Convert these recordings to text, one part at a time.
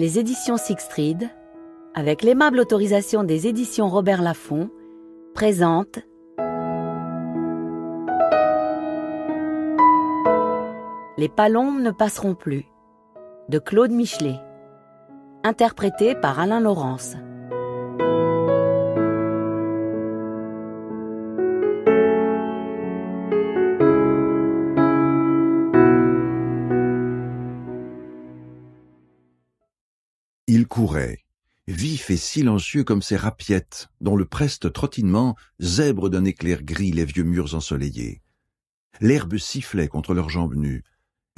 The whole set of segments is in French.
Les éditions Sixtrid, avec l'aimable autorisation des éditions Robert Laffont, présentent Les palombes ne passeront plus, de Claude Michelet, interprété par Alain Laurence. Il courait, vif et silencieux comme ces rapiettes, dont le preste trottinement zèbre d'un éclair gris les vieux murs ensoleillés. L'herbe sifflait contre leurs jambes nues,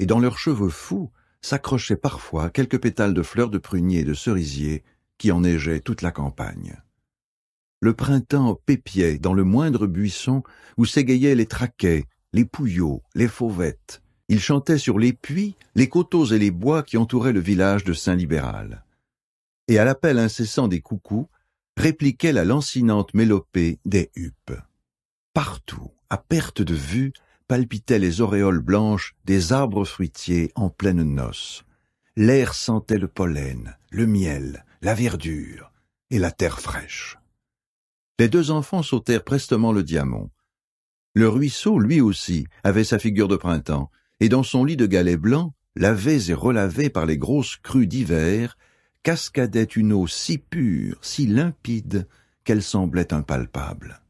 et dans leurs cheveux fous s'accrochaient parfois quelques pétales de fleurs de prunier et de cerisier qui enneigeaient toute la campagne. Le printemps pépiait dans le moindre buisson où s'égayaient les traquets, les pouillots, les fauvettes. Il chantait sur les puits, les coteaux et les bois qui entouraient le village de Saint-Libéral. Et à l'appel incessant des coucous, répliquait la lancinante mélopée des huppes. Partout, à perte de vue, palpitaient les auréoles blanches des arbres fruitiers en pleine noce. L'air sentait le pollen, le miel, la verdure et la terre fraîche. Les deux enfants sautèrent prestement le Diamont. Le ruisseau, lui aussi, avait sa figure de printemps, et dans son lit de galets blancs, lavés et relavés par les grosses crues d'hiver, cascadait une eau si pure, si limpide, qu'elle semblait impalpable.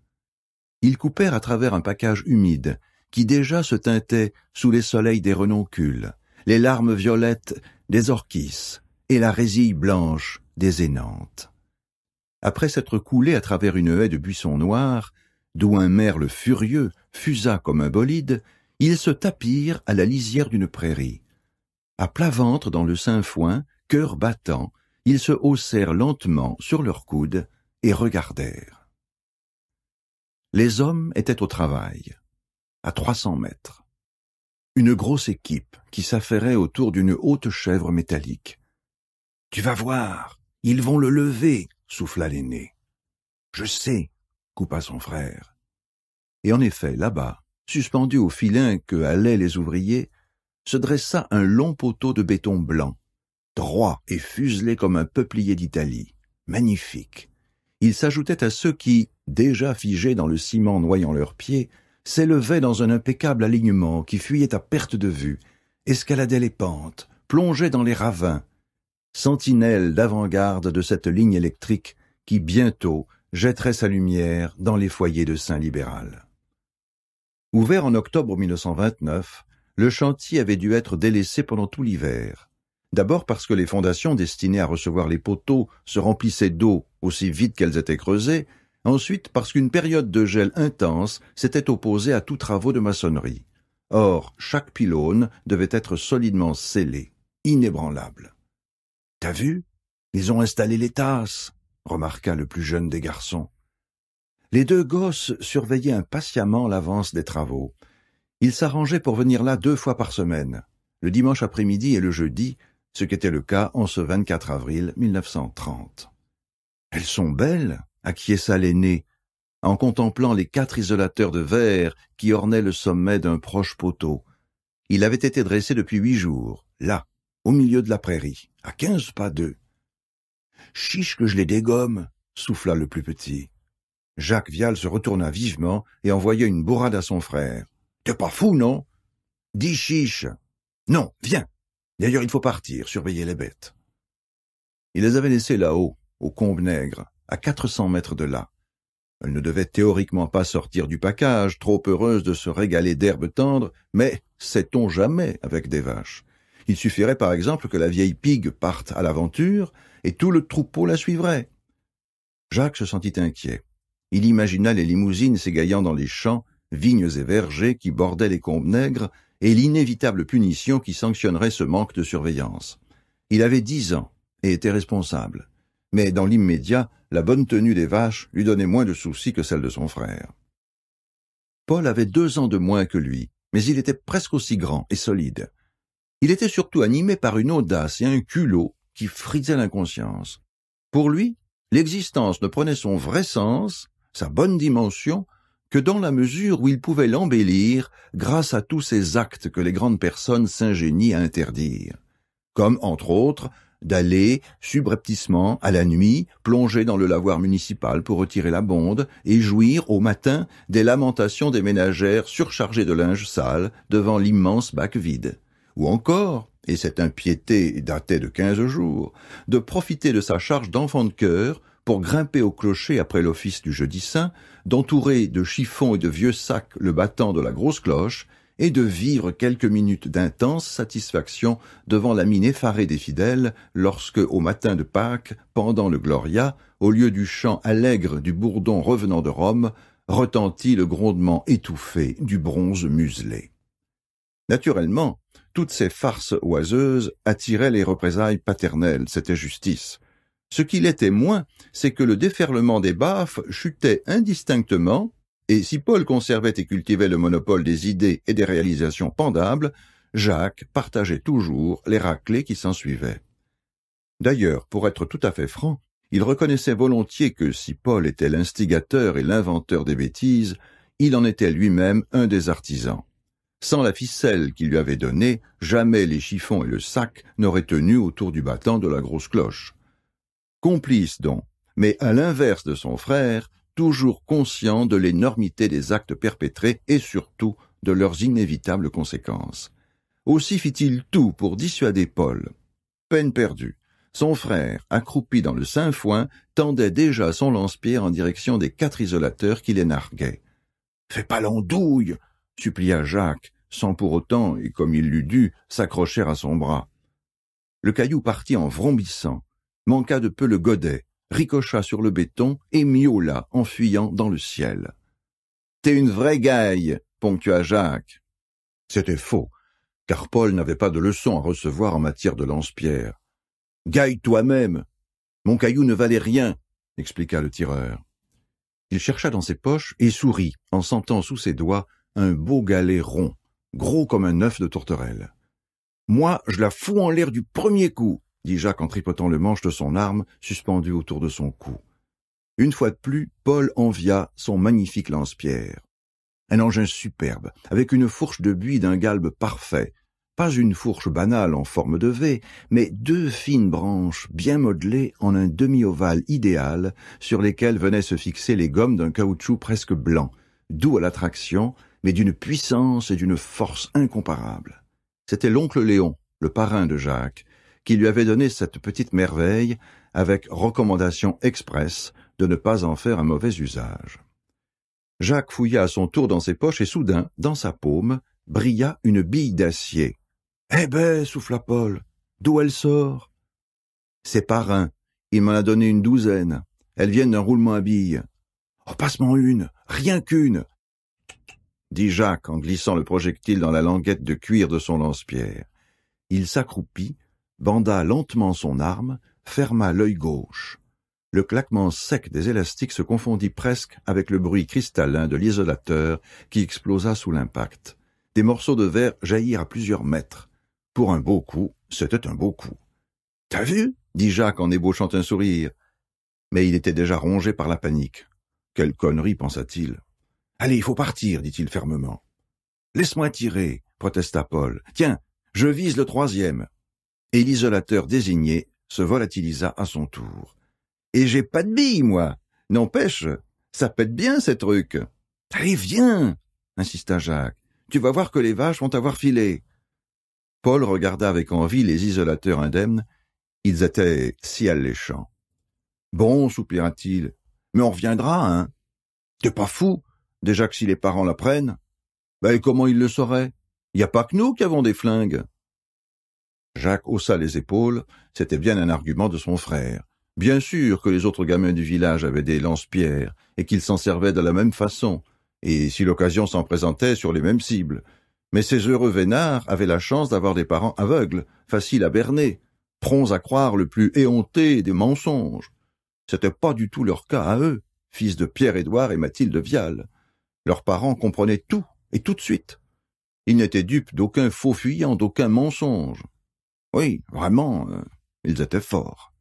Ils coupèrent à travers un pacage humide, qui déjà se teintait sous les soleils des renoncules, les larmes violettes des orchis et la résille blanche des énanthes. Après s'être coulés à travers une haie de buissons noirs, d'où un merle furieux fusa comme un bolide, ils se tapirent à la lisière d'une prairie. À plat ventre dans le Saint-Foin, cœur battant, ils se haussèrent lentement sur leurs coudes et regardèrent. Les hommes étaient au travail, à 300 mètres. Une grosse équipe qui s'affairait autour d'une haute chèvre métallique. « Tu vas voir, ils vont le lever !» souffla l'aîné. « Je sais !» coupa son frère. Et en effet, là-bas, suspendu au filin que halaient les ouvriers, se dressa un long poteau de béton blanc, droit et fuselé comme un peuplier d'Italie, magnifique. Il s'ajoutait à ceux qui, déjà figés dans le ciment noyant leurs pieds, s'élevaient dans un impeccable alignement qui fuyait à perte de vue, escaladaient les pentes, plongeaient dans les ravins, sentinelles d'avant-garde de cette ligne électrique qui bientôt jetterait sa lumière dans les foyers de Saint-Libéral. Ouvert en octobre 1929, le chantier avait dû être délaissé pendant tout l'hiver. D'abord parce que les fondations destinées à recevoir les poteaux se remplissaient d'eau aussi vite qu'elles étaient creusées, ensuite parce qu'une période de gel intense s'était opposée à tous travaux de maçonnerie. Or, chaque pylône devait être solidement scellé, inébranlable. « T'as vu? Ils ont installé les tasses !» remarqua le plus jeune des garçons. Les deux gosses surveillaient impatiemment l'avance des travaux. Ils s'arrangeaient pour venir là 2 fois par semaine, le dimanche après-midi et le jeudi, ce qu'était le cas en ce 24 avril 1930. « Elles sont belles !» acquiesça l'aîné, en contemplant les 4 isolateurs de verre qui ornaient le sommet d'un proche poteau. Il avait été dressé depuis 8 jours, là, au milieu de la prairie, à 15 pas d'eux. « Chiche que je les dégomme !» souffla le plus petit. Jacques Vial se retourna vivement et envoya une bourrade à son frère. « T'es pas fou, non ? Dis chiche !»« Non, viens ! D'ailleurs, il faut partir, surveiller les bêtes. » Il les avait laissées là-haut, au Combe-Nègre, à 400 mètres de là. Elle ne devait théoriquement pas sortir du pacage, trop heureuse de se régaler d'herbes tendres, mais sait-on jamais avec des vaches. Il suffirait par exemple que la vieille pigue parte à l'aventure, et tout le troupeau la suivrait. Jacques se sentit inquiet. Il imagina les limousines s'égayant dans les champs, vignes et vergers qui bordaient les Combes-Nègres, et l'inévitable punition qui sanctionnerait ce manque de surveillance. Il avait 10 ans et était responsable. Mais dans l'immédiat, la bonne tenue des vaches lui donnait moins de soucis que celle de son frère. Paul avait 2 ans de moins que lui, mais il était presque aussi grand et solide. Il était surtout animé par une audace et un culot qui frisaient l'inconscience. Pour lui, l'existence ne prenait son vrai sens, sa bonne dimension, que dans la mesure où il pouvait l'embellir grâce à tous ces actes que les grandes personnes s'ingénient à interdire, comme, entre autres, d'aller, subrepticement, à la nuit, plonger dans le lavoir municipal pour retirer la bonde et jouir, au matin, des lamentations des ménagères surchargées de linge sale devant l'immense bac vide. Ou encore, et cette impiété datait de 15 jours, de profiter de sa charge d'enfant de chœur pour grimper au clocher après l'office du jeudi saint, d'entourer de chiffons et de vieux sacs le battant de la grosse cloche, et de vivre quelques minutes d'intense satisfaction devant la mine effarée des fidèles lorsque, au matin de Pâques, pendant le Gloria, au lieu du chant allègre du bourdon revenant de Rome, retentit le grondement étouffé du bronze muselé. Naturellement, toutes ces farces oiseuses attiraient les représailles paternelles, c'était justice. Ce qui l'était moins, c'est que le déferlement des baffes chutait indistinctement, et si Paul conservait et cultivait le monopole des idées et des réalisations pendables, Jacques partageait toujours les raclées qui s'ensuivaient. D'ailleurs, pour être tout à fait franc, il reconnaissait volontiers que si Paul était l'instigateur et l'inventeur des bêtises, il en était lui-même un des artisans. Sans la ficelle qu'il lui avait donnée, jamais les chiffons et le sac n'auraient tenu autour du battant de la grosse cloche. Complice donc, mais à l'inverse de son frère, toujours conscient de l'énormité des actes perpétrés et surtout de leurs inévitables conséquences. Aussi fit-il tout pour dissuader Paul. Peine perdue. Son frère, accroupi dans le Saint-Foin, tendait déjà son lance-pierre en direction des 4 isolateurs qui les narguaient. « Fais pas l'andouille !» supplia Jacques, sans pour autant, et comme il l'eût dû, s'accrocher à son bras. Le caillou partit en vrombissant, manqua de peu le godet, ricocha sur le béton et miaula en fuyant dans le ciel. « T'es une vraie gaille !» ponctua Jacques. C'était faux, car Paul n'avait pas de leçon à recevoir en matière de lance-pierre. « Gaille toi-même ! Mon caillou ne valait rien !» expliqua le tireur. Il chercha dans ses poches et sourit en sentant sous ses doigts un beau galet rond, gros comme un œuf de tourterelle. « Moi, je la fous en l'air du premier coup !» dit Jacques en tripotant le manche de son arme suspendue autour de son cou. Une fois de plus, Paul envia son magnifique lance-pierre. Un engin superbe, avec une fourche de buis d'un galbe parfait, pas une fourche banale en forme de V, mais 2 fines branches bien modelées en un demi-ovale idéal sur lesquelles venaient se fixer les gommes d'un caoutchouc presque blanc, doux à la traction, mais d'une puissance et d'une force incomparables. C'était l'oncle Léon, le parrain de Jacques, qui lui avait donné cette petite merveille avec recommandation expresse de ne pas en faire un mauvais usage. Jacques fouilla à son tour dans ses poches et soudain, dans sa paume, brilla une bille d'acier. « Eh ben, souffla Paul, d'où elle sort ?»« C'est parrain, il m'en a donné une 12. Elles viennent d'un roulement à billes. »« Oh, passe-m'en une, rien qu'une !» dit Jacques en glissant le projectile dans la languette de cuir de son lance-pierre. Il s'accroupit, banda lentement son arme, ferma l'œil gauche. Le claquement sec des élastiques se confondit presque avec le bruit cristallin de l'isolateur qui explosa sous l'impact. Des morceaux de verre jaillirent à plusieurs mètres. Pour un beau coup, c'était un beau coup. « T'as vu ?» dit Jacques en ébauchant un sourire. Mais il était déjà rongé par la panique. « Quelle connerie, pensa-t-il. »« Allez, il faut partir, dit-il fermement. »« Laisse-moi tirer, protesta Paul. Tiens, je vise le 3e. » Et l'isolateur désigné se volatilisa à son tour. « Et j'ai pas de billes, moi. N'empêche, ça pète bien, ces trucs. »« Allez, viens !» insista Jacques. « Tu vas voir que les vaches vont avoir filé. » Paul regarda avec envie les isolateurs indemnes. Ils étaient si alléchants. « Bon, soupira-t-il, mais on reviendra, hein. T'es pas fou, déjà que si les parents l'apprennent. Ben, comment ils le sauraient? Y a pas que nous qui avons des flingues. » Jacques haussa les épaules, c'était bien un argument de son frère. Bien sûr que les autres gamins du village avaient des lance-pierres, et qu'ils s'en servaient de la même façon, et si l'occasion s'en présentait sur les mêmes cibles. Mais ces heureux vénards avaient la chance d'avoir des parents aveugles, faciles à berner, prompts à croire le plus éhonté des mensonges. C'était pas du tout leur cas à eux, fils de Pierre-Édouard et Mathilde Vial. Leurs parents comprenaient tout, et tout de suite. Ils n'étaient dupes d'aucun faux fuyant, d'aucun mensonge. Oui, vraiment, ils étaient forts.